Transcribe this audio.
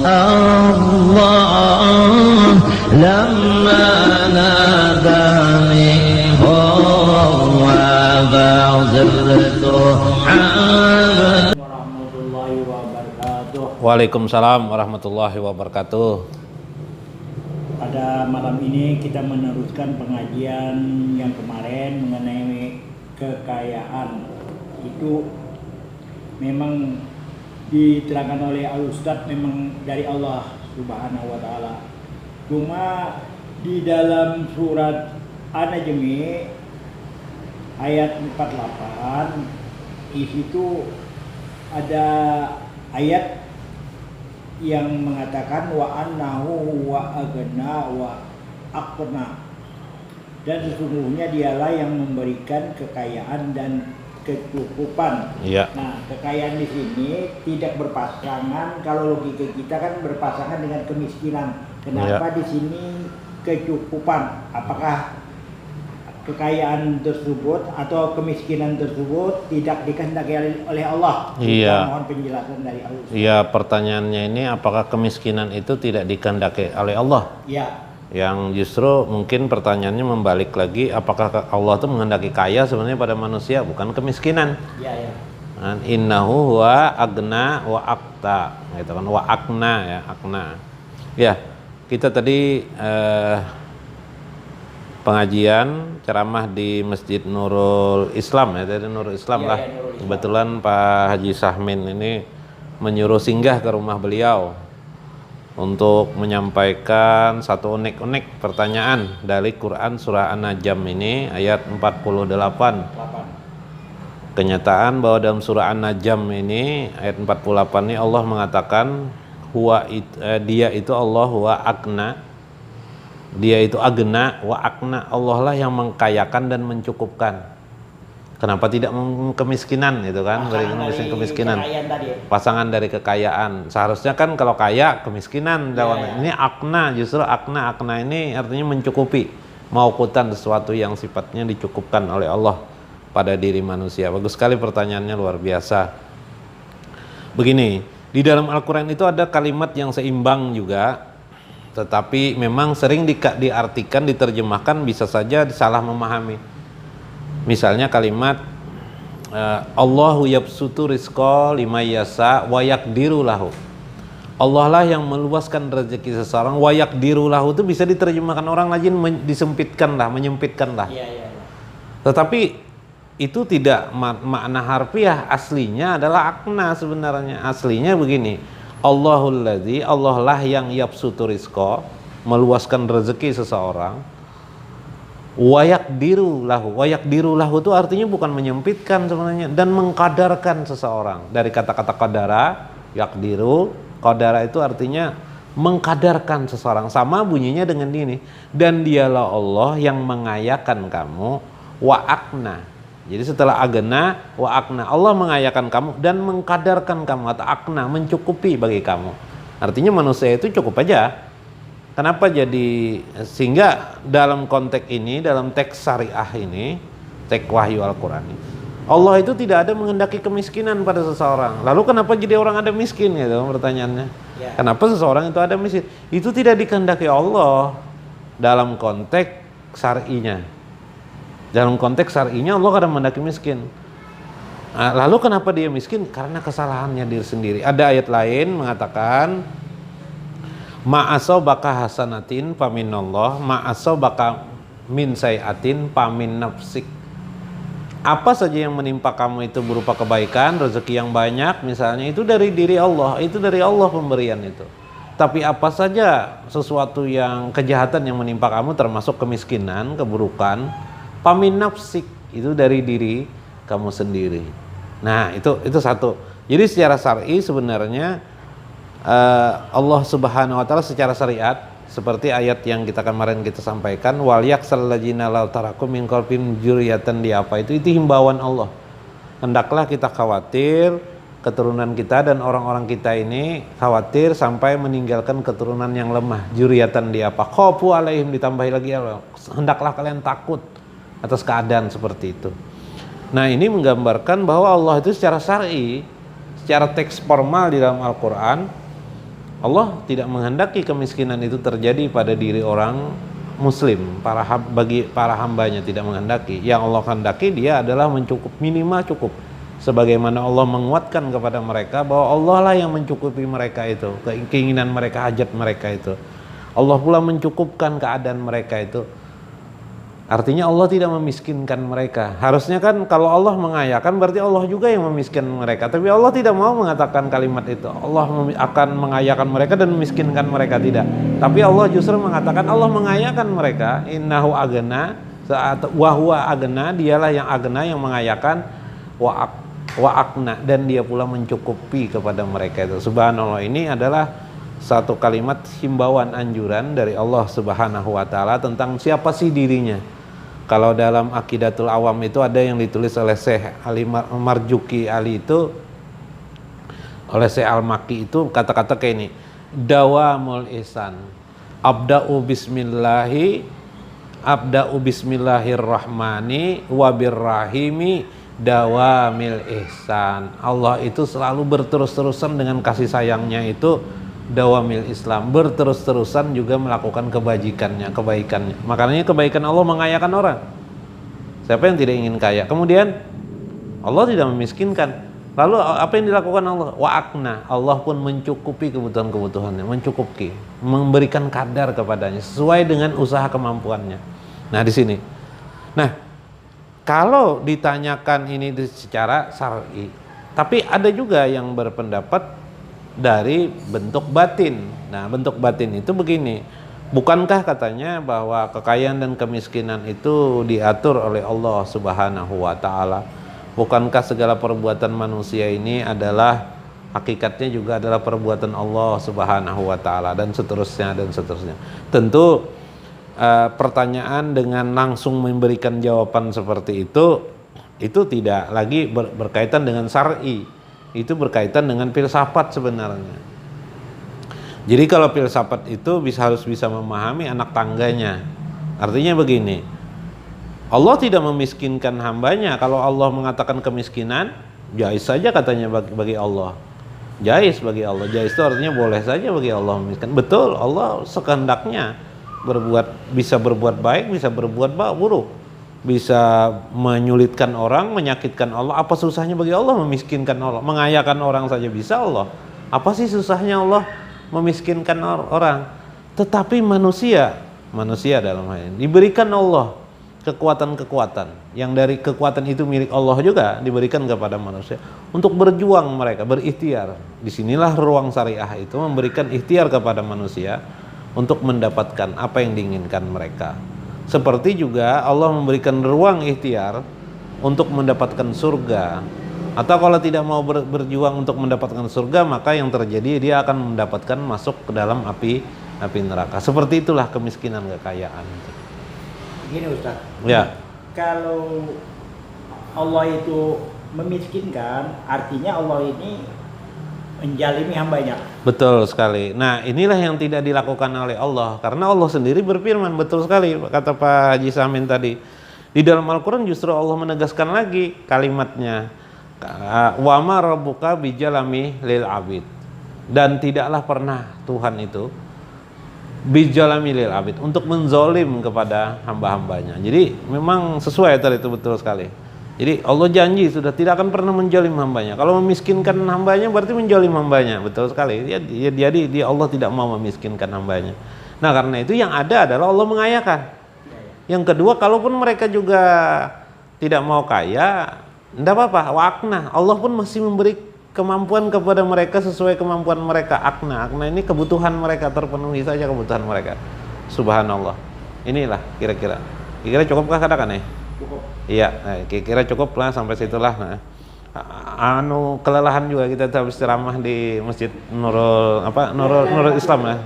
الله لما ناداني هو فصرت warahmatullahi wabarakatuh. Waalaikumsalam warahmatullahi wabarakatuh. Pada malam ini kita meneruskan pengajian yang kemarin mengenai kekayaan. Itu memang diterangkan oleh Al-Ustadz, memang dari Allah Subhanahu wa Ta'ala. Cuma di dalam surat An-Najm ayat 48 di situ ada ayat yang mengatakan wa annahu wa agna wa aqna, dan sesungguhnya dialah yang memberikan kekayaan dan kecukupan. Iya. Nah, kekayaan di sini tidak berpasangan, kalau logika kita kan berpasangan dengan kemiskinan. Kenapa di sini kecukupan? Apakah kekayaan tersebut atau kemiskinan tersebut tidak dikehendaki oleh Allah? Iya. Kita mohon penjelasan dari Allah. Iya, pertanyaannya ini apakah kemiskinan itu tidak dikehendaki oleh Allah? Ya. Yang justru mungkin pertanyaannya membalik lagi, apakah Allah itu menghendaki kaya sebenarnya pada manusia, bukan kemiskinan. Ya, ya. Innahu huwa agna wa aqta, gitu kan, wa akna ya, akna. Ya, kita tadi pengajian ceramah di Masjid Nurul Islam ya, dari Nurul Islam lah. Ya, Nurul Islam. Kebetulan Pak Haji Sahmin ini menyuruh singgah ke rumah beliau untuk menyampaikan satu unek-unek pertanyaan dari Quran surah An-Najm ini ayat 48. Kenyataan bahwa dalam surah An-Najm ini ayat 48 ini Allah mengatakan dia itu Allah wa agna, dia itu agna wa akna, Allah lah yang mengkayakan dan mencukupkan. Kenapa tidak kemiskinan itu kan, berikan kemiskinan. Pasangan dari kekayaan. Seharusnya kan kalau kaya kemiskinan jawabannya. Ini akna, justru akna ini artinya mencukupi, maukutan sesuatu yang sifatnya dicukupkan oleh Allah pada diri manusia. Bagus sekali pertanyaannya, luar biasa. Begini, di dalam Al-Qur'an itu ada kalimat yang seimbang juga, tetapi memang sering diartikan, diterjemahkan bisa saja salah memahami. Misalnya kalimat Allahu yabsutu rizqa liman yasha wa yaqdiru lahu. Allah lah yang meluaskan rezeki seseorang, wa yaqdiru lahu itu bisa diterjemahkan orang lain disempitkan lah, menyempitkan lah. Iya. Tetapi itu tidak makna harfiah, aslinya adalah akna sebenarnya. Aslinya begini, Allahul ladzi, Allah lah yang yabsutu rizqa, meluaskan rezeki seseorang. Wayak diru lahu itu artinya bukan menyempitkan sebenarnya, dan mengkadarkan seseorang. Dari kata-kata qadara, yakdiru, qadara itu artinya mengkadarkan seseorang, sama bunyinya dengan ini, dan dialah Allah yang mengayakan kamu, wa akna. Jadi setelah agna, wa akna, Allah mengayakan kamu dan mengkadarkan kamu, atau akna, mencukupi bagi kamu. Artinya manusia itu cukup aja. Kenapa jadi, sehingga dalam konteks ini, dalam teks syariah ini, teks wahyu Al-Quran ini, Allah itu tidak ada menghendaki kemiskinan pada seseorang. Lalu kenapa jadi orang ada miskin gitu pertanyaannya? Ya. Kenapa seseorang itu ada miskin? Itu tidak dikehendaki Allah dalam konteks syar'inya. Dalam konteks syar'inya Allah kadang menghendaki miskin. Nah, lalu kenapa dia miskin? Karena kesalahannya diri sendiri. Ada ayat lain mengatakan ma'asobaka hasanatin paminallah, ma'asobaka min sayatin pamin nafsik. Apa saja yang menimpa kamu itu berupa kebaikan, rezeki yang banyak misalnya, itu dari diri Allah, itu dari Allah pemberian itu. Tapi apa saja sesuatu yang kejahatan yang menimpa kamu, termasuk kemiskinan, keburukan, pamin nafsik, itu dari diri kamu sendiri. Nah, itu satu. Jadi secara syar'i sebenarnya Allah Subhanahu wa Ta'ala secara syariat, seperti ayat yang kemarin kita sampaikan, wal yaksal ladzina law tarakum min qalbihim dzurriyyatan di apa itu himbauan Allah. Hendaklah kita khawatir keturunan kita dan orang-orang kita ini khawatir sampai meninggalkan keturunan yang lemah. Dzurriyyatan di apa? Khafu alaihim, ditambahi lagi Allah. Hendaklah kalian takut atas keadaan seperti itu. Nah, ini menggambarkan bahwa Allah itu secara syar'i, secara teks formal di dalam Al-Qur'an Allah tidak menghendaki kemiskinan itu terjadi pada diri orang muslim, bagi para hambanya tidak menghendaki. Yang Allah kehendaki dia adalah mencukup, minimal cukup. Sebagaimana Allah menguatkan kepada mereka bahwa Allah lah yang mencukupi mereka itu, keinginan mereka, hajat mereka itu. Allah pula mencukupkan keadaan mereka itu. Artinya Allah tidak memiskinkan mereka. Harusnya kan kalau Allah mengayakan berarti Allah juga yang memiskinkan mereka. Tapi Allah tidak mau mengatakan kalimat itu. Allah akan mengayakan mereka dan memiskinkan mereka, tidak. Tapi Allah justru mengatakan Allah mengayakan mereka. Innahu agna wa huwa agna, dialah yang agna, yang mengayakan, wa akna, dan dia pula mencukupi kepada mereka itu. Subhanallah, ini adalah satu kalimat himbauan, anjuran dari Allah Subhanahu wa taala tentang siapa sih dirinya. Kalau dalam Aqidatul Awam itu ada yang ditulis oleh Syekh Ali Marzuki Ali itu, oleh Syekh Al-Maki itu, kata-kata kayak ini, dawamul ihsan, abda'u bismillahirrahmani wabirrahimi dawamil ihsan. Allah itu selalu berterus-terusan dengan kasih sayangnya itu dawamil Islam, berterus-terusan juga melakukan kebaikannya. Makanya kebaikan Allah mengayakan orang. Siapa yang tidak ingin kaya? Kemudian Allah tidak memiskinkan. Lalu apa yang dilakukan Allah? Wa akna, Allah pun mencukupi kebutuhan-kebutuhannya, mencukupi, memberikan kadar kepadanya sesuai dengan usaha kemampuannya. Nah, di sini. Nah, kalau ditanyakan ini secara syar'i, tapi ada juga yang berpendapat dari bentuk batin. Nah, bentuk batin itu begini, bukankah katanya bahwa kekayaan dan kemiskinan itu diatur oleh Allah Subhanahu wa taala? Bukankah segala perbuatan manusia ini adalah hakikatnya juga adalah perbuatan Allah Subhanahu wa taala, dan seterusnya dan seterusnya. Tentu pertanyaan dengan langsung memberikan jawaban seperti itu tidak lagi berkaitan dengan syar'i. Itu berkaitan dengan filsafat sebenarnya. Jadi kalau filsafat itu harus bisa memahami anak tangganya. Artinya begini, Allah tidak memiskinkan hambanya. Kalau Allah mengatakan kemiskinan, jais saja katanya bagi Allah. Jais bagi Allah. Jais itu artinya boleh saja bagi Allah memiskinkan. Betul, Allah sekehendaknya bisa berbuat baik, bisa berbuat buruk. Bisa menyulitkan orang, menyakitkan Allah. Apa susahnya bagi Allah memiskinkan Allah? Mengayakan orang saja bisa Allah. Apa sih susahnya Allah memiskinkan orang? Tetapi manusia dalam hal ini diberikan Allah kekuatan-kekuatan, yang dari kekuatan itu milik Allah juga diberikan kepada manusia untuk berjuang, mereka berikhtiar. Disinilah ruang syariah itu memberikan ikhtiar kepada manusia untuk mendapatkan apa yang diinginkan mereka. Seperti juga Allah memberikan ruang ikhtiar untuk mendapatkan surga. Atau kalau tidak mau berjuang untuk mendapatkan surga, maka yang terjadi dia akan mendapatkan masuk ke dalam api neraka. Seperti itulah kemiskinan, kekayaan. Gini Ustaz. Ya. Kalau Allah itu memiskinkan, artinya Allah ini menjalimi hambanya. Betul sekali. Nah, inilah yang tidak dilakukan oleh Allah, karena Allah sendiri berfirman, betul sekali kata Pak Haji Samin tadi. Di dalam Al-Quran justru Allah menegaskan lagi kalimatnya, wa ma rabbuka bijalami lil abid. Dan tidaklah pernah Tuhan itu bijalami lil abid, untuk menzolim kepada hamba-hambanya. Jadi memang sesuai tadi itu, betul sekali. Jadi Allah janji sudah tidak akan pernah menjolim hambanya. Kalau memiskinkan hambanya berarti menjolim hambanya. Betul sekali. Jadi Allah tidak mau memiskinkan hambanya. Nah, karena itu yang ada adalah Allah mengayakan. Yang kedua, kalaupun mereka juga tidak mau kaya, tidak apa-apa. Wakna, Allah pun masih memberi kemampuan kepada mereka sesuai kemampuan mereka. Akna ini kebutuhan mereka, terpenuhi saja kebutuhan mereka. Subhanallah. Inilah kira-kira cukupkah katakan ya? Cukup. Iya, kira-kira cukup lah sampai situlah. Nah, kelelahan juga kita habis ceramah di Masjid Nurul Islam ya.